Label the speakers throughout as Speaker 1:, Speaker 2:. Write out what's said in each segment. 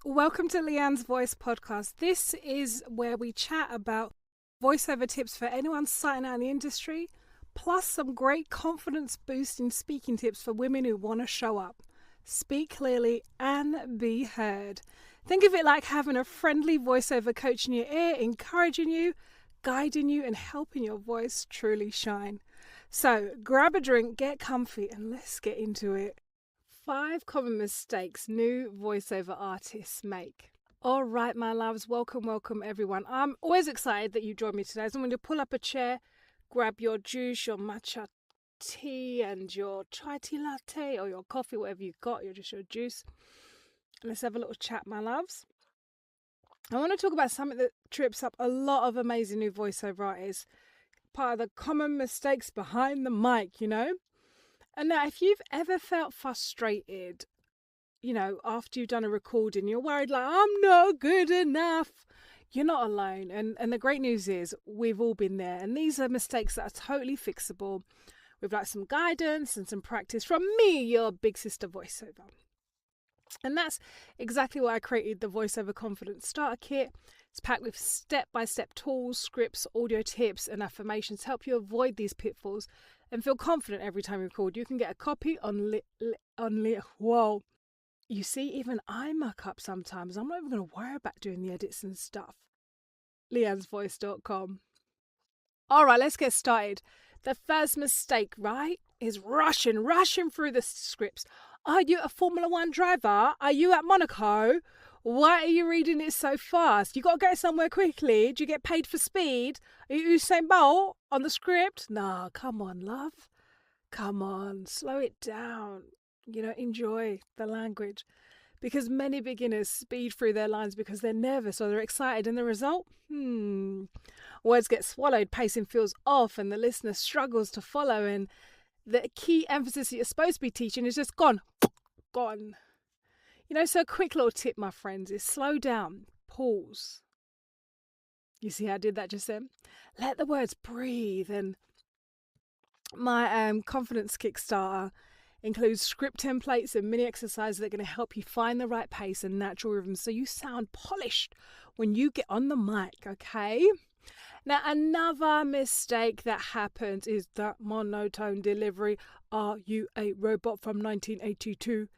Speaker 1: Welcome to Leighanne's Voice Podcast. This is where we chat about voiceover tips for anyone starting out in the industry, plus some great confidence boosting speaking tips for women who want to show up, speak clearly, and be heard. Think of it like having a friendly voiceover coach in your ear, encouraging you, guiding you, and helping your voice truly shine. So grab a drink, get comfy, and let's get into it. 5 common mistakes new voiceover artists make. All right, my loves, welcome everyone. I'm always excited that you joined me today. So I'm going to pull up a chair, grab your juice, your matcha tea and your chai tea latte or your coffee, whatever you've got, your juice. And let's have a little chat, my loves. I want to talk about something that trips up a lot of amazing new voiceover artists. Part of the common mistakes behind the mic, And now, if you've ever felt frustrated, after you've done a recording, you're worried like, I'm not good enough. You're not alone. And the great news is we've all been there. And these are mistakes that are totally fixable with some guidance and some practice from me, your big sister voiceover. And that's exactly why I created the Voiceover Confidence Starter Kit. It's packed with step-by-step tools, scripts, audio tips, and affirmations to help you avoid these pitfalls and feel confident every time you record. You can get a copy on Whoa. You see, even I muck up sometimes. I'm not even going to worry about doing the edits and stuff. leighannesvoice.com. All right, let's get started. The first mistake, right, is rushing through the scripts. Are you a Formula One driver? Are you at Monaco? Why are you reading it so fast? You got to get somewhere quickly. Do you get paid for speed? Are you Usain Bolt on the script? No, come on, love. Come on, slow it down. Enjoy the language. Because many beginners speed through their lines because they're nervous or they're excited, and the result? Words get swallowed, pacing feels off, and the listener struggles to follow, and the key emphasis that you're supposed to be teaching is just gone. So a quick little tip, my friends, is slow down, pause. You see how I did that just then? Let the words breathe. And my confidence Kickstarter includes script templates and mini exercises that are going to help you find the right pace and natural rhythm so you sound polished when you get on the mic, okay? Now, another mistake that happens is that monotone delivery. Are you a robot from 1982?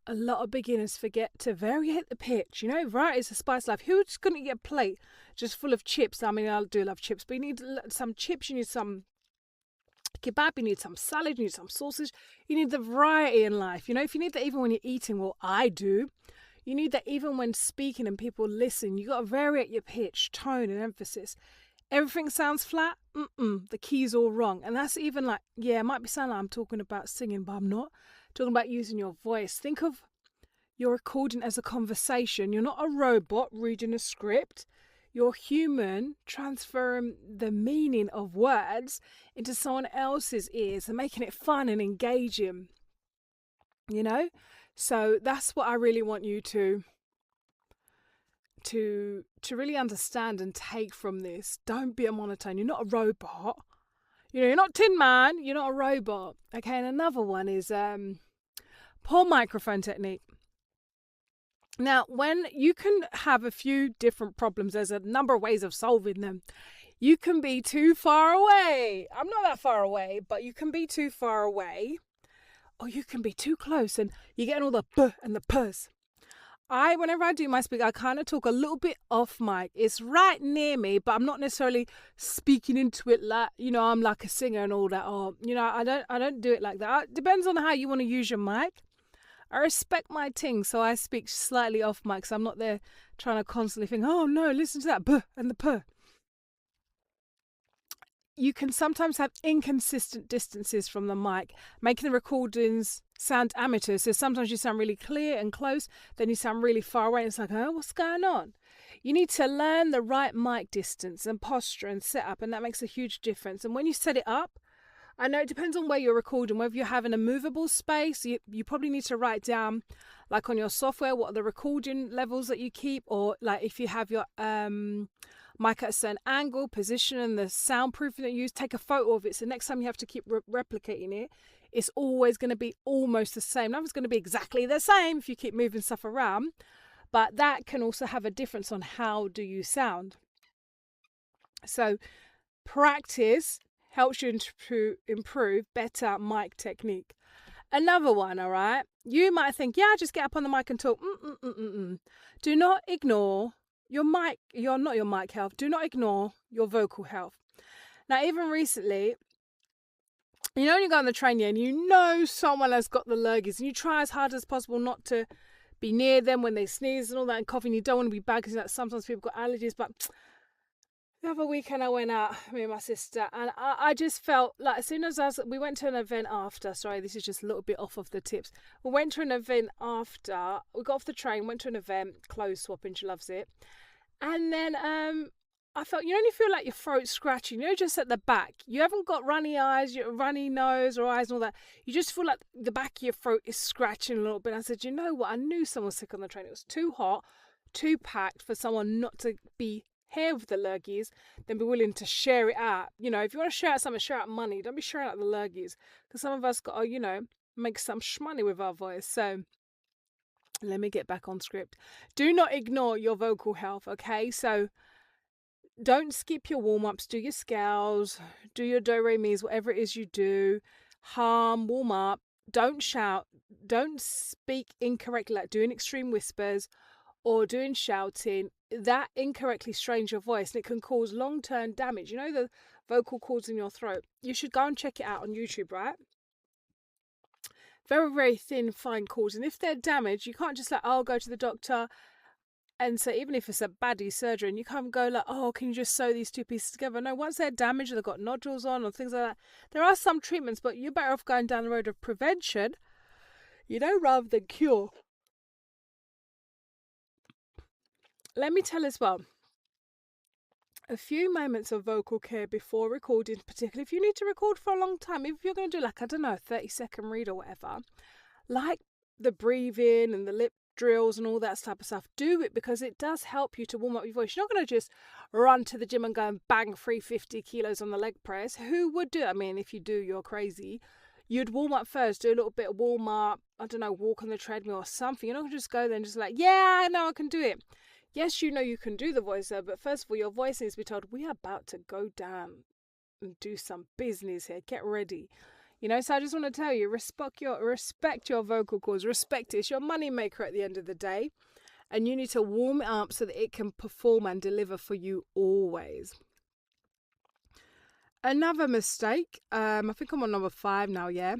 Speaker 1: A lot of beginners forget to variate the pitch. Variety is the spice of life. Who's going to get a plate just full of chips? I mean, I do love chips, but you need some chips, you need some kebab, you need some salad, you need some sausage. You need the variety in life. If you need that even when you're eating, well, I do. You need that even when speaking and people listen. You got to variate your pitch, tone, and emphasis. Everything sounds flat. The key's all wrong. And that's even it might be sounding like I'm talking about singing, but I'm not. Talking about using your voice. Think of your recording as a conversation. You're not a robot reading a script. You're human, transferring the meaning of words into someone else's ears and making it fun and engaging. So that's what I really want you to really understand and take from this. Don't be a monotone. You're not a robot. You're not Tin Man. You're not a robot. Okay, and another one is poor microphone technique. Now, when you can have a few different problems, there's a number of ways of solving them. You can be too far away. I'm not that far away, but you can be too far away. Or you can be too close and you're getting all the buh and the purrs. Whenever I do my speak, I kind of talk a little bit off mic. It's right near me, but I'm not necessarily speaking into it like, I'm like a singer and all that. Or, I don't do it like that. It depends on how you want to use your mic. I respect my ting, so I speak slightly off mic, so I'm not there trying to constantly think, oh no, listen to that buh and the purr. You can sometimes have inconsistent distances from the mic, making the recordings sound amateur. So sometimes you sound really clear and close, then you sound really far away. And it's like, oh, what's going on? You need to learn the right mic distance and posture and setup, and that makes a huge difference. And when you set it up, I know it depends on where you're recording, whether you're having a movable space, you probably need to write down, like on your software, what are the recording levels that you keep, or like if you have your mic at a certain angle, position, and the soundproofing that you use, take a photo of it. So next time you have to keep replicating it, it's always going to be almost the same. Nothing's going to be exactly the same if you keep moving stuff around. but that can also have a difference on how do you sound. So practice helps you improve better mic technique. Another one, all right? You might think, yeah, just get up on the mic and talk. Do not ignore your mic, not your mic health. Do not ignore your vocal health. Now, even recently, when you go on the train and you know someone has got the lurgies and you try as hard as possible not to be near them when they sneeze and all that and cough, and you don't want to be bad because sometimes people got allergies. But the other weekend I went out, me and my sister, and I just felt like as soon as we went to an event after, sorry, this is just a little bit off of the tips. We went to an event after, we got off the train, went to an event, clothes swapping, she loves it. And then I felt, when you feel like your throat's scratching, just at the back. You haven't got runny eyes, runny nose or eyes and all that. You just feel like the back of your throat is scratching a little bit. I said, you know what? I knew someone was sick on the train. It was too hot, too packed for someone not to be here with the lurgies, then be willing to share it out. If you want to share out something, share out money. Don't be sharing out the lurgies. Because some of us got to, make some shmoney with our voice. So let me get back on script. Do not ignore your vocal health, okay? So don't skip your warm-ups. Do your scales, do your do-re-mis, whatever it is you do. Hum, warm up. Don't shout. Don't speak incorrectly, like doing extreme whispers or doing shouting. That incorrectly strains your voice and it can cause long-term damage. The vocal cords in your throat. You should go and check it out on YouTube, right? Very, very thin, fine cords. And if they're damaged, you can't just go to the doctor. And so even if it's a baddie surgery and you can't go can you just sew these two pieces together? No, once they're damaged, they've got nodules on or things like that. There are some treatments, but you're better off going down the road of prevention, rather than cure. Let me tell as well, a few moments of vocal care before recording, particularly if you need to record for a long time, if you're going to do a 30-second read or whatever, like the breathing and the lip drills and all that type of stuff, do it because it does help you to warm up your voice. You're not going to just run to the gym and go and bang 350 kilos on the leg press. Who would do it? I mean, if you do, you're crazy. You'd warm up first, do a little bit of warm up, walk on the treadmill or something. You're not going to just go there and just yeah, I know I can do it. Yes, you can do the voiceover, but first of all, your voice needs to be told, we are about to go down and do some business here. Get ready. So I just want to tell you, respect your vocal cords. Respect it. It's your money maker at the end of the day. And you need to warm it up so that it can perform and deliver for you always. Another mistake, I think I'm on number 5 now, yeah?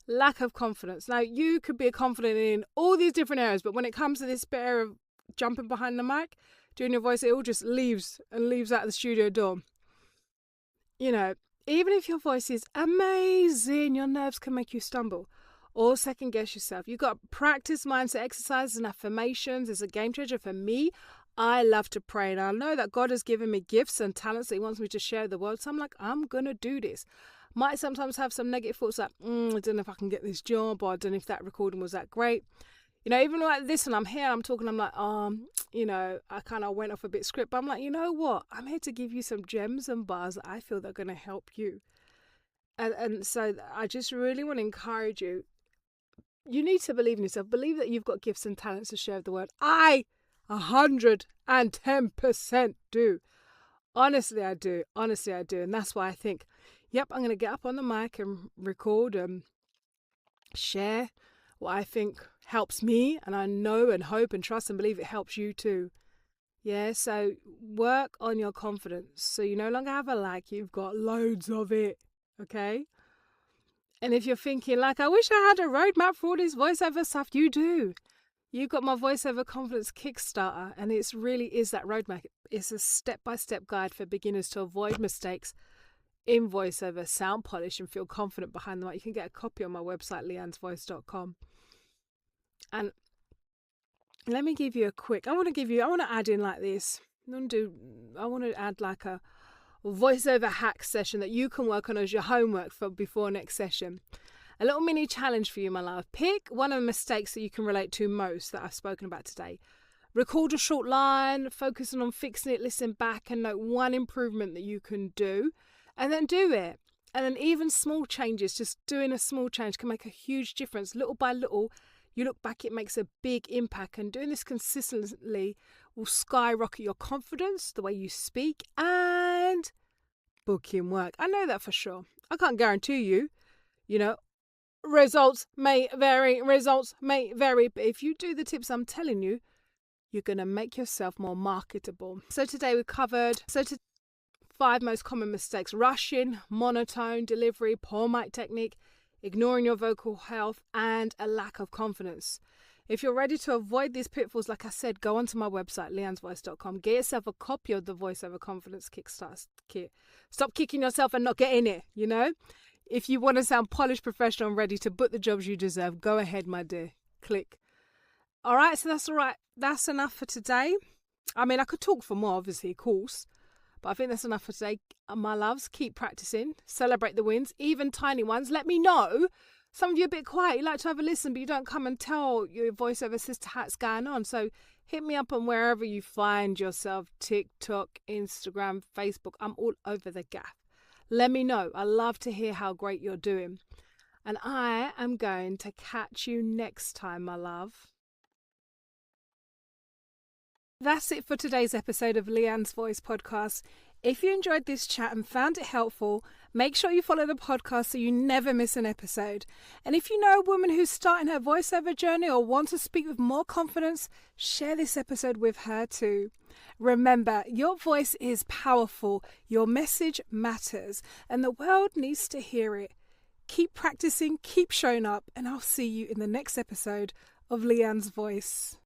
Speaker 1: Lack of confidence. Now, you could be confident in all these different areas, but when it comes to this bit of jumping behind the mic, doing your voice, it all just leaves out the studio door. Even if your voice is amazing, your nerves can make you stumble or second guess yourself. You've got practice mindset exercises and affirmations. It's a game changer for me. I love to pray, and I know that God has given me gifts and talents that He wants me to share with the world. So I'm going to do this. Might sometimes have some negative thoughts I don't know if I can get this job, or I don't know if that recording was that great. Even like this, and I'm here, I'm talking, I'm like, I kind of went off a bit script, but I'm like, you know what? I'm here to give you some gems and bars that I feel that are going to help you. And so I just really want to encourage you. You need to believe in yourself. Believe that you've got gifts and talents to share with the world. I 110% do. Honestly, I do. And that's why I think, yep, I'm going to get up on the mic and record and share what I think helps me, and I know and hope and trust and believe it helps you too. Yeah, so work on your confidence so you no longer have a lack, you've got loads of it, okay? And if you're thinking I wish I had a roadmap for all this voiceover stuff, you do. You've got my voiceover confidence Kickstarter, and it really is that roadmap. It's a step-by-step guide for beginners to avoid mistakes in voiceover, sound polish, and feel confident behind the mic. You can get a copy on my website, leighannesvoice.com. And let me give you I want to add in like this. I want to add like a voiceover hack session that you can work on as your homework for before next session. A little mini challenge for you, my love. Pick one of the mistakes that you can relate to most that I've spoken about today. Record a short line, focusing on fixing it, listen back and note one improvement that you can do, and then do it. And then even small changes, just doing a small change can make a huge difference. Little by little, You look back, it makes a big impact, and doing this consistently will skyrocket your confidence, the way you speak, and booking work. I know that for sure. I can't guarantee you, results may vary, but if you do the tips I'm telling you, you're going to make yourself more marketable. So today we covered 5 most common mistakes: rushing, monotone delivery, poor mic technique, ignoring your vocal health, and a lack of confidence. If you're ready to avoid these pitfalls, like I said, go onto my website, leighannesvoice.com. Get yourself a copy of the Voiceover Confidence Kickstart kit. Stop kicking yourself and not getting it, If you want to sound polished, professional, and ready to book the jobs you deserve, go ahead, my dear. Click. All right, so that's all right. That's enough for today. I mean, I could talk for more, obviously, of course. But I think that's enough for today. My loves, keep practicing. Celebrate the wins, even tiny ones. Let me know. Some of you are a bit quiet. You like to have a listen, but you don't come and tell your voiceover sister how it's going on. So hit me up on wherever you find yourself. TikTok, Instagram, Facebook. I'm all over the gaff. Let me know. I love to hear how great you're doing. And I am going to catch you next time, my love. That's it for today's episode of Leighanne's Voice Podcast. If you enjoyed this chat and found it helpful, make sure you follow the podcast so you never miss an episode. And if you know a woman who's starting her voiceover journey or wants to speak with more confidence, share this episode with her too. Remember, your voice is powerful, your message matters, and the world needs to hear it. Keep practicing, keep showing up, and I'll see you in the next episode of Leighanne's Voice.